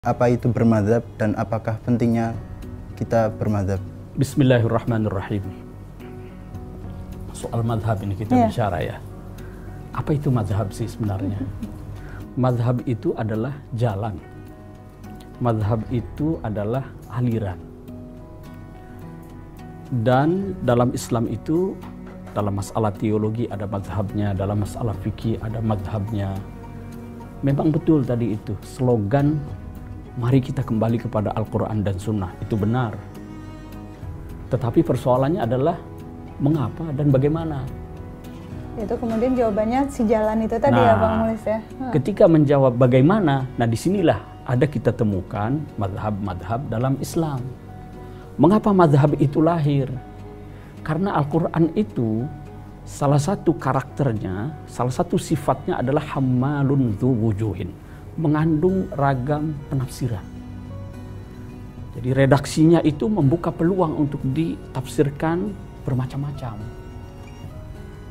apa itu bermadzhab dan apakah pentingnya kita bermadzhab? Bismillahirrahmanirrahim. Soal madhab ini kita bicara ya. Apa itu madhab sih sebenarnya? Madhab itu adalah jalan. Madhab itu adalah aliran. Dan dalam Islam itu, dalam masalah teologi ada madhabnya, dalam masalah fikih ada madhabnya. Memang betul tadi itu, slogan mari kita kembali kepada Al-Quran dan Sunnah, itu benar. Tetapi persoalannya adalah mengapa dan bagaimana. Itu kemudian jawabannya si jalan itu tadi ya Bang Mulis ya. Ketika menjawab bagaimana, nah disinilah ada kita temukan madhab-madhab dalam Islam. Mengapa madhab itu lahir? Karena Al-Quran itu salah satu karakternya, salah satu sifatnya adalah hammalun dzu wujuhin, mengandung ragam penafsiran. Jadi redaksinya itu membuka peluang untuk ditafsirkan bermacam-macam.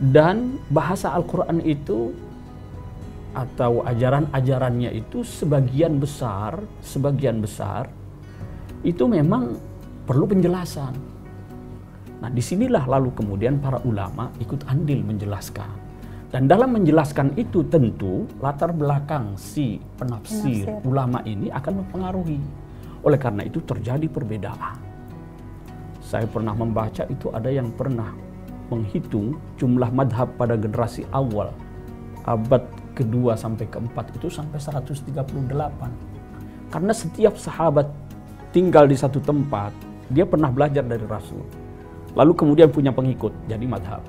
Dan bahasa Al-Quran itu atau ajaran-ajarannya itu sebagian besar itu memang perlu penjelasan. Nah, disinilah lalu kemudian para ulama ikut andil menjelaskan. Dan dalam menjelaskan itu tentu latar belakang si penafsir ulama ini akan mempengaruhi. Oleh karena itu terjadi perbedaan. Saya pernah membaca itu ada yang pernah menghitung jumlah madhab pada generasi awal abad kedua sampai keempat itu sampai 138. Karena setiap sahabat tinggal di satu tempat, dia pernah belajar dari Rasul. Lalu kemudian punya pengikut, jadi madhab.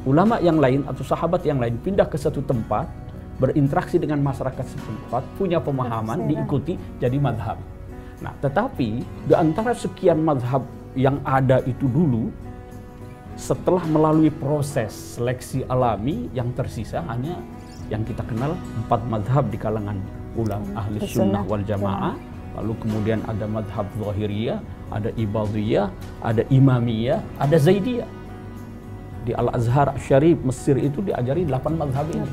Ulama yang lain atau sahabat yang lain pindah ke satu tempat, berinteraksi dengan masyarakat setempat, punya pemahaman, diikuti, jadi madhab. Nah, tetapi di antara sekian madhab yang ada itu dulu, setelah melalui proses seleksi alami, yang tersisa hanya yang kita kenal 4 madhab di kalangan ulama ahli sunnah wal jamaah. Lalu kemudian ada madhab zahiriyah, ada ibadiyah, ada imamiyah, ada zaidiyah. Di Al-Azhar Syarif Mesir itu diajari 8 madhab ini.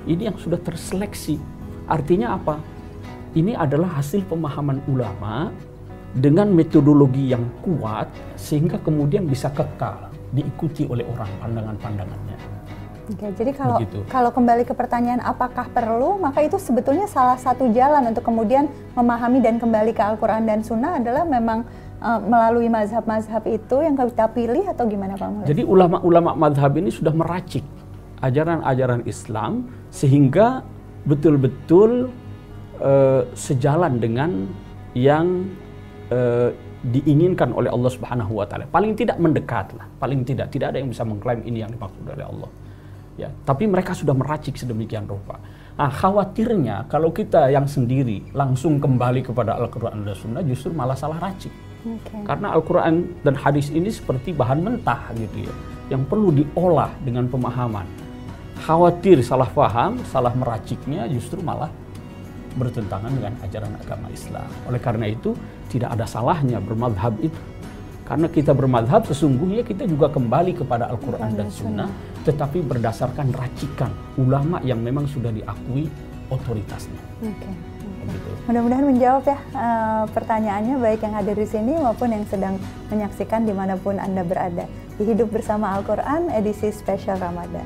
Ini yang sudah terseleksi. Artinya apa? Ini adalah hasil pemahaman ulama dengan metodologi yang kuat sehingga kemudian bisa kekal diikuti oleh orang pandangan-pandangannya. Oke, jadi kalau kembali ke pertanyaan apakah perlu, maka itu sebetulnya salah satu jalan untuk kemudian memahami dan kembali ke Al-Quran dan Sunnah adalah memang melalui mazhab-mazhab itu yang kita pilih atau gimana Pak Mulis? Jadi ulama-ulama mazhab ini sudah meracik ajaran-ajaran Islam sehingga betul-betul sejalan dengan yang diinginkan oleh Allah Subhanahu wa taala. Paling tidak mendekat lah, paling tidak ada yang bisa mengklaim ini yang dimaksud oleh Allah. Ya, tapi mereka sudah meracik sedemikian rupa. Nah, khawatirnya kalau kita yang sendiri langsung kembali kepada Al-Quran dan Sunnah justru malah salah racik. Karena Al-Quran dan hadis ini seperti bahan mentah gitu ya, yang perlu diolah dengan pemahaman. Khawatir salah paham, salah meraciknya justru malah bertentangan dengan ajaran agama Islam. Oleh karena itu tidak ada salahnya bermadhab itu. Karena kita bermadhab sesungguhnya kita juga kembali kepada Al-Quran dan Sunnah, tetapi berdasarkan racikan ulama yang memang sudah diakui otoritasnya. Mudah-mudahan menjawab ya pertanyaannya, baik yang hadir di sini maupun yang sedang menyaksikan dimanapun Anda berada. Di Hidup Bersama Al-Quran edisi spesial Ramadan.